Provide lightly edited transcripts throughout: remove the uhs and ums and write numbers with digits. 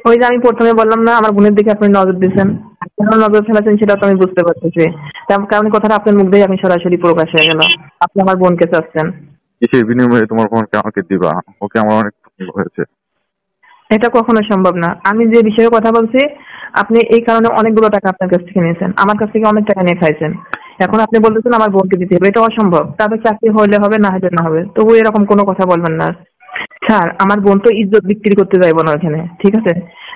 ওই যে আমি প্রথমে বললাম না, আমার বোনের দিকে আপনি নজর দিচ্ছেন। কেন নজর ফেলেছেন সেটা তো আমি বুঝতে পারতেছি। কারণ কথাটা আপনার মুখ দিয়ে আমি সরাসরি প্রকাশ হয়ে গেল। আপনি আমার বোনকে চাচ্ছেন। কিসের বিনিময়ে তোমার বোনকে আমাকে দিবা? ওকে আমার অনেক পছন্দ হয়েছে। এটা কখনো সম্ভব না। আমি যে বিষয়ে কথা বলছি, আপনি এই কারণে অনেকগুলো টাকা আপনার কাছ থেকে নিয়েছেন, আমার কাছ থেকে অনেক টাকা নিয়ে খাইছেন। এখন আপনি বলতেছেন আমার বোনকে দিতে হবে, এটা অসম্ভব। তাদের চাকরি হইলে হবে, না হলে না হবে, তবু এরকম কোনো কথা বলবেন না। স্যার, আমার বোন তো ইজ্জত বিক্রি করতে যাইব না ওখানে, ঠিক আছে?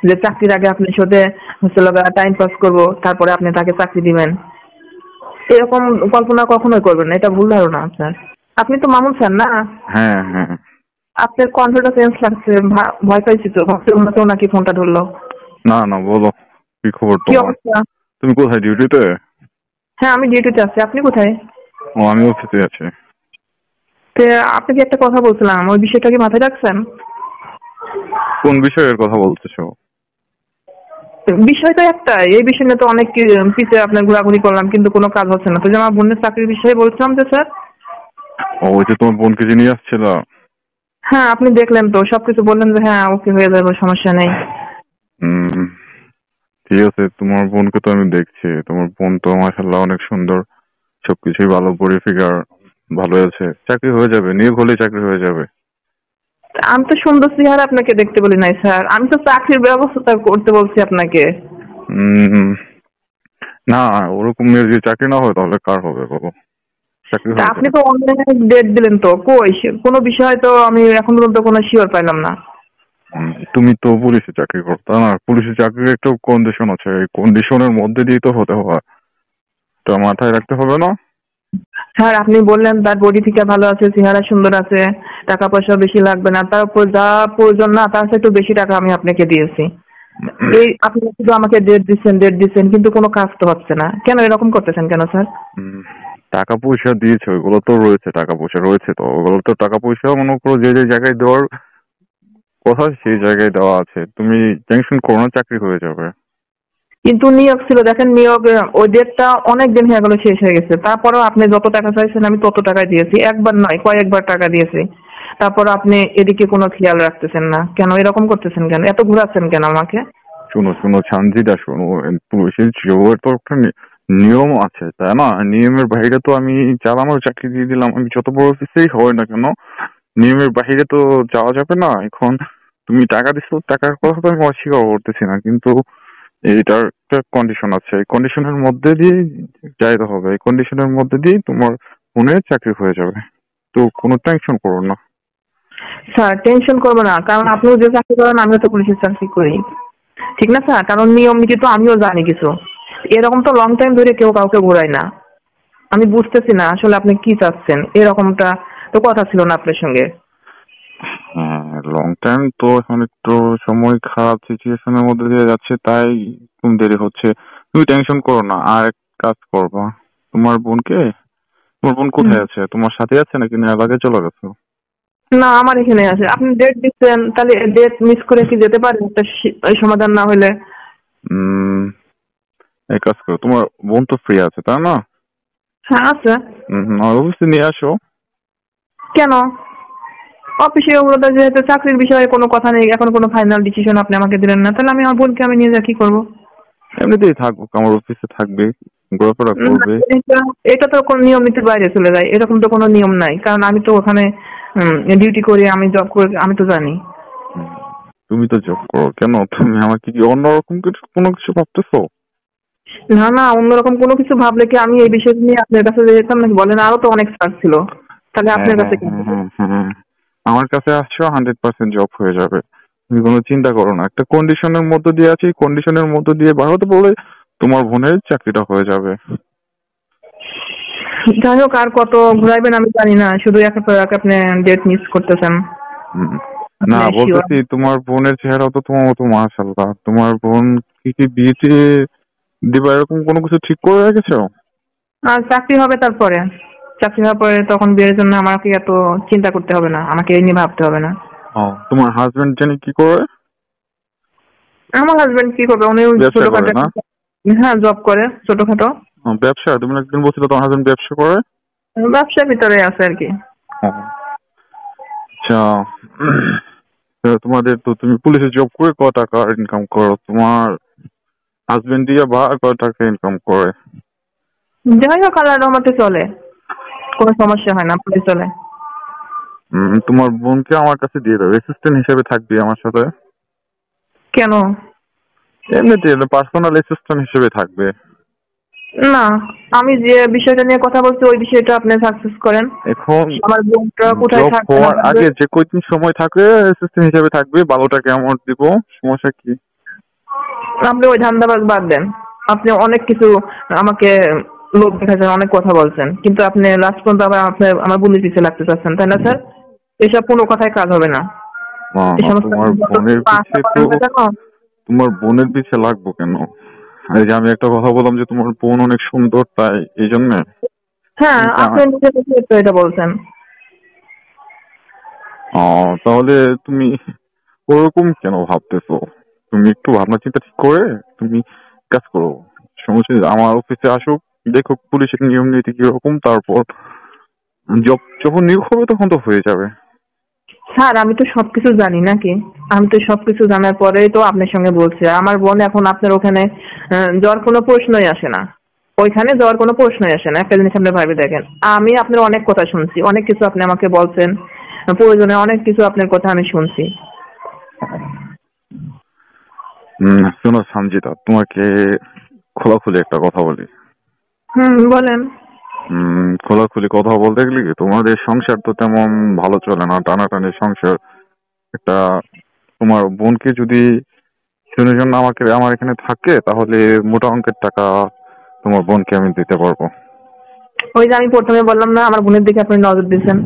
যে চাকরির আগে আপনার সাথে হচ্ছে টাইম পাস করবো, তারপরে আপনি তাকে চাকরি দিবেন, এরকম কল্পনা কখনোই করবেন না। এটা ভুল ধারণা আপনার। আপনি তো মামুন স্যার না? হ্যাঁ হ্যাঁ। আপনার কণ্ঠটা চেঞ্জ লাগছে, ভয় পাইছি তো, ভাবছি অন্য কেউ নাকি ফোনটা ধরলো। না না, বলো কি খবর কি তোমার? অবস্থা? তুমি কোথায়, ডিউটিতে? হ্যাঁ, আমি ডিউটিতে আছি। আপনি কোথায়? ও, আমি অফিসে আছি। তো আপনাকে একটা কথা বলছিলাম, ওই বিষয়টা কি মাথায় রাখছেন? কোন বিষয়ের কথা বলতেছো? বিষয় তো একটাই, এই বিষয় নিয়ে তো অনেক পিছে আপনার ঘোরাঘুরি করলাম, কিন্তু কোনো কাজ হচ্ছে না। তো যে আমার বোনের চাকরির বিষয়ে বলছিলাম যে স্যার। ও, ওই যে তোমার বোনকে যে নিয়ে আসছিল। হ্যাঁ, আপনি দেখলেন তো, সবকিছু বললেন যে হ্যাঁ ওকে হয়ে যাবে, সমস্যা নেই। হম, ঠিক আছে। তোমার বোনকে তো আমি দেখছি, তোমার বোন তো মাশাআল্লাহ অনেক সুন্দর, সবকিছুই ভালো, বডি ফিগার ভালো আছে, চাকরি হয়ে যাবে, নিয়োগ হলেই চাকরি হয়ে যাবে। আমি তো সুন্দর চেহারা আপনাকে দেখতে বলি নাই স্যার, আমি তো চাকরির ব্যবস্থা করতে বলছি আপনাকে। উম না, ওরকম মেয়ের যদি চাকরি না হয় তাহলে কার হবে বলো? চাকরি তা হয়ে আপনি যাবে। তো অনলাইনে ডেট দিলেন, তো কই কোনো বিষয় তো আমি এখন পর্যন্ত কোনো শিওর পাইলাম না। তুমি তো পুলিশে চাকরি করো, তা না? পুলিশের চাকরির একটা কন্ডিশন আছে, এই কন্ডিশনের মধ্যে দিয়ে তো হতে হয়, তো মাথায় রাখতে হবে না? স্যার, আপনি বললেন তার বডি ফিগার ভালো আছে, চেহারা সুন্দর আছে, টাকা পয়সা বেশি লাগবে না, তার উপর যা প্রয়োজন না তার চেয়ে একটু বেশি টাকা আমি আপনাকে দিয়েছি। এই আপনি শুধু আমাকে ডেট দিচ্ছেন, কিন্তু কোনো কাজ তো হচ্ছে না। কেন এরকম করতেছেন কেন স্যার? উম, টাকা পয়সা দিয়েছে, ওইগুলো তো রয়েছে, টাকা পয়সা রয়েছে, তো ওগুলো তো টাকা পয়সা মনে করো যে যে জায়গায় দেওয়ার কথা সেই জায়গায় দেওয়া আছে, তুমি টেনশন করো না, চাকরি হয়ে যাবে। কিন্তু নিয়োগ ছিল, দেখেন নিয়োগ, ওই ডেটটা অনেক দিন হয়ে গেল, শেষ হয়ে গেছে। তারপরেও আপনি যত টাকা চাইছেন আমি তত টাকা দিয়েছি, একবার নয় কয়েকবার টাকা দিয়েছি। তারপর আপনি এদিকে কোনো খেয়াল রাখতেছেন না কেন? এরকম করতেছেন কেন? এত ঘুরাচ্ছেন কেন আমাকে? শোনো শোনো ছানজিদা, শোনো, পুলিশের জবের তো একটা নিয়ম আছে, তাই না? নিয়মের বাইরে তো আমি চালানোর চাকরি দিয়ে দিলাম, আমি যত বড় অফিসেই হয় না কেন, নিয়মের বাইরে তো যাওয়া যাবে না। এখন তুমি টাকা দিচ্ছ, টাকার কথা তো আমি অস্বীকার করতেছি না, কিন্তু এটার একটা কন্ডিশন আছে, এই কন্ডিশনের মধ্যে দিয়ে যাইতে হবে, এই কন্ডিশনের মধ্যে দিয়ে তোমার মনে চাকরি হয়ে যাবে, তো কোনো টেনশন করো না। স্যার, টেনশন করবো না, কারণ আপনিও যে চাকরি করেন আমিও তো পুলিশের চাকরি করি, ঠিক না স্যার? কারণ নিয়ম নীতি তো আমিও জানি কিছু। এরকম তো লং টাইম ধরে কেউ কাউকে ঘোরায় না। আমি বুঝতেছি না আসলে আপনি কি চাচ্ছেন, এরকমটা তো কথা ছিল না আপনার সঙ্গে। হ্যাঁ, লং টাইম তো এখন একটু সময় খারাপ সিচুয়েশনের মধ্যে দিয়ে যাচ্ছে, তাই একটু দেরি হচ্ছে। তুমি টেনশন করো না, আর এক কাজ করবা, তোমার বোনকে, তোমার বোন হুম। কোথায় আছে? তোমার সাথে আছে নাকি না এলাকায় চলে গেছো? না, আমার এখানে আছে। আপনি ডেট দিচ্ছেন, তাহলে ডেট মিস করে কি যেতে পারেন একটা সমাধান না হলে? উম এক কাজ করো, তোমার বোন তো ফ্রি আছে তাই না? হ্যাঁ আছে। আর অফিসে নিয়ে আসো। কেন? অফিসে ওগুলোতে যেহেতু চাকরির বিষয়ে কোনো কথা নেই, এখন কোনো ফাইনাল ডিসিশন আপনি আমাকে দিলেন না, তাহলে আমি আমার বোনকে আমি নিয়ে যা কি করবো? এমনিতেই থাকুক, আমার অফিসে থাকবে, ঘোরাফেরা না, করবে। এটা এটা তো কোনো নিয়ম নীতির বাইরে চলে যায়, এরকম তো কোনো নিয়ম নাই, কারণ আমি তো ওখানে ডিউটি করি, আমি জব করি, আমি তো জানি। হুম, তুমি তো জব করো, কেন তুমি আমাকে কি অন্যরকম কিছু কোনো কিছু ভাবতেছো? না না, অন্যরকম কোনো কিছু ভাবলে কি আমি এই বিষয় নিয়ে আপনার কাছে যেতাম নাকি? বলেন, আরো তো অনেক স্যার ছিল, তাহলে হ্যাঁ আপনার কাছে হ্যাঁ কেন হ্যাঁ যাবো? হ্যাঁ হ্যাঁ, আমার কাছে আসছো, 100% জব হয়ে যাবে, তুমি কোনো চিন্তা করো না। একটা কন্ডিশনের মধ্য দিয়ে আছি, কন্ডিশনের মধ্য দিয়ে বার হতে বলে তোমার বোনের চাকরিটা হয়ে যাবে। যাই হোক, আর কত ঘুরাইবেন আমি জানি না, শুধু একের পর এক আপনি ডেট মিস করতেছেন। হুম, না আপনি শিওর? বলতেছি, তোমার বোনের চেহারা তো তোমার মতো মাশাআল্লাহ, তোমার বোন কি বিয়েতে দিবা এরকম কোনো কিছু ঠিক করে রেখেছো? আর চাকরি হবে তারপরে, চাকরি হওয়ার পরে তখন বিয়ের জন্য আমাকে এত চিন্তা করতে হবে না, আমাকে এই নিয়ে ভাবতে হবে না। ও, তোমার হাজবেন্ড জানি কি করে? আমার হাজবেন্ড কি করবে? উনি ওই ব্যবসা করে ছোটখাটো না? হ্যাঁ, জব করে ছোটখাটো। ব্যবসা, তুমি একদিন বলছিলে তোমার হাজবেন্ড ব্যবসা করে। ব্যবসার ভিতরে আছে আর কি। ও, আচ্ছা। তোমাদের তো তুমি পুলিশে জব করে কত টাকা ইনকাম করো? তোমার হাজবেন্ড দিয়ে বা কত টাকা ইনকাম করে? যাই হোক, আল্লাহর রহমতে চলে, কোনো সমস্যা হয় না, পুলিশ চলে। তোমার বোনকে আমার কাছে দিয়ে দাও, অ্যাসিস্ট্যান্ট হিসেবে থাকবে আমার সাথে। কেন? এমনিতে পার্সোনাল অ্যাসিস্ট্যান্ট হিসেবে থাকবে। না, আমি যে বিষয়টা নিয়ে কথা বলছি ওই বিষয়টা আপনি সাকসেস করেন। এখন আমার বোনটা কোথায় জব থাকবে না হওয়ার থাকবে, আগে যে কয়দিন সময় থাকে অ্যাসিস্ট্যান্ট হিসেবে থাকবে, 12 টাকা অ্যামাউন্ট দিব, সমস্যা কি? আপনি ওই ধান্দাবাজ বাদ দেন। আপনি অনেক কিছু আমাকে লোক দেখাচ্ছেন, অনেক কথা বলছেন, কিন্তু আপনি লাস্ট পর্যন্ত আবার আপনি আমার বোনের পিছিয়ে লাগতে চাচ্ছেন, তাই না স্যার? এসব কোনো কথায় কাজ হবে না। না এই না, সমস্ত তোমার বোনের আশা পিছে তো, করেন না কেন? তোমার বোনের পিছে লাগবো কেন? এই যে আমি একটা কথা বললাম যে তোমার বোন অনেক সুন্দর, তাই এই জন্য। হ্যাঁ, আপনি নিজে থেকে তো এটা বলছেন। তাহলে তুমি ওরকম কেন ভাবতেছো? তুমি একটু ভাবনা চিন্তা ঠিক করে তুমি কাজ করো। সমস্যা নেই, আমার অফিসে আসুক, দেখো পুলিশের নিয়ম নীতি কিরকম, তারপর যখন নিয়োগ হবে তখন তো হয়ে যাবে। স্যার, আমি তো সবকিছু জানি নাকি? আমি তো সবকিছু জানার পরেই তো আপনার সঙ্গে বলছি। আমার বোন এখন আপনার ওখানে যাওয়ার কোনো প্রশ্নই আসে না। ওইখানে যাওয়ার কোনো প্রশ্নই আসে না। একটা জিনিস আপনি ভাবে দেখেন, আমি আপনার অনেক কথা শুনছি, অনেক কিছু আপনি আমাকে বলছেন, প্রয়োজনে অনেক কিছু আপনার কথা আমি শুনছি। শোনো সঞ্জিতা, তোমাকে খোলাখুলি একটা কথা বলি। বলেন। খোলাখুলি কথা বলতে গেলে কি, তোমাদের সংসার তো তেমন ভালো চলে না, টানাটানি সংসার। একটা তোমার বোনকে যদি শুনে জন্য আমার এখানে থাকে, তাহলে মোটা অঙ্কের টাকা তোমার বোনকে আমি দিতে পারবো। ওই যে আমি প্রথমে বললাম না, আমার বোনের দিকে আপনি নজর দিয়েছেন,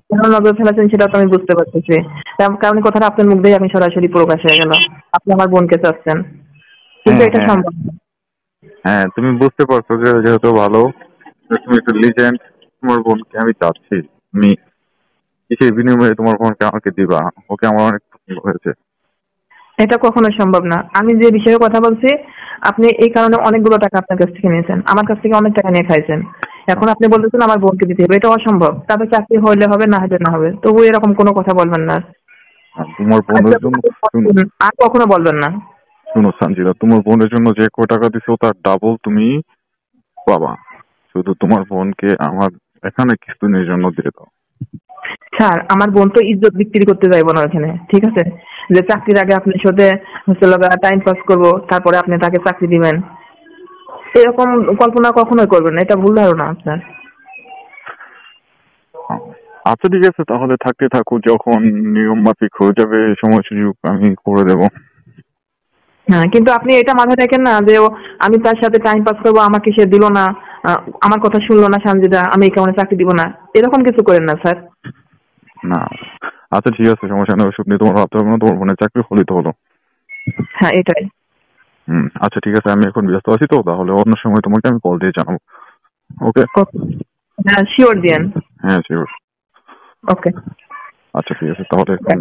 কেন নজর ফেলেছেন সেটা তো আমি বুঝতে পারতেছি। তার কারণ কথাটা আপনার মুখ দিয়ে আমি সরাসরি প্রকাশ হয়ে গেল, আপনি আমার বোনকে চাচ্ছেন, কিন্তু হ্যাঁ এটা হ্যাঁ সম্ভব না। হ্যাঁ, তুমি বুঝতে পারছো যে যেহেতু ভালো, তুমি একটু লিজেন্ড, তোমার বোনকে আমি চাচ্ছি। তুমি কিসের বিনিময়ে তোমার বোনকে আমাকে দিবা? ওকে আমার অনেক পছন্দ হয়েছে। এটা কখনো সম্ভব না। আমি যে বিষয়ে কথা বলছি, আপনি এই কারণে অনেকগুলো টাকা আপনার কাছ থেকে নিয়েছেন, আমার কাছ থেকে অনেক টাকা নিয়ে খাইছেন। এখন আপনি বলতেছেন আমার বোনকে দিতে হবে, এটা অসম্ভব। তাদের চাকরি হইলে হবে, না হলে না হবে, তবু এরকম কোনো কথা বলবেন না। তোমার বোনের জন্য, শুনো আর কখনো বলবেন না। শুনো সঞ্জিতা, তোমার বোনের জন্য যে কয় টাকা দিছো তার ডাবল তুমি পাবা। শুধু তোমার বোনকে আমার এখানে কিছুদিনের জন্য দিয়ে দাও। স্যার, আমার বোন তো ইজ্জত বিক্রি করতে যাইবো না ওখানে, ঠিক আছে? যে চাকরির আগে আপনার সাথে হচ্ছে টাইম পাস করবো, তারপরে আপনি তাকে চাকরি দিবেন, এরকম কল্পনা কখনোই করবেন না। এটা ভুল ধারণা আপনার। আচ্ছা ঠিক আছে, তাহলে থাকতে থাকো, যখন নিয়ম মাফিক হয়ে যাবে সময় সুযোগ আমি করে দেবো। হ্যাঁ, কিন্তু আপনি এটা মাথায় রাখেন না যে আমি তার সাথে টাইম পাস করবো, আমাকে সে দিল না, আমার কথা শুনলো না সানজিদা, আমি এই কারণে চাকরি দিব না, এরকম কিছু করেন না স্যার। না, আচ্ছা ঠিক আছে, সমস্যা নেই, ওসব নিয়ে তোমার ভাবতে হবে না, তোমার বোনের চাকরি হলেই তো হলো। হ্যাঁ, এটাই। আচ্ছা ঠিক আছে, আমি এখন ব্যস্ত আছি, তো তাহলে অন্য সময় তোমাকে আমি কল দিয়ে জানাবো। ওকে। ওকে। হ্যাঁ, শিওর দিয়েন। হ্যাঁ শিওর। ওকে। আচ্ছা ঠিক আছে, তাহলে এখন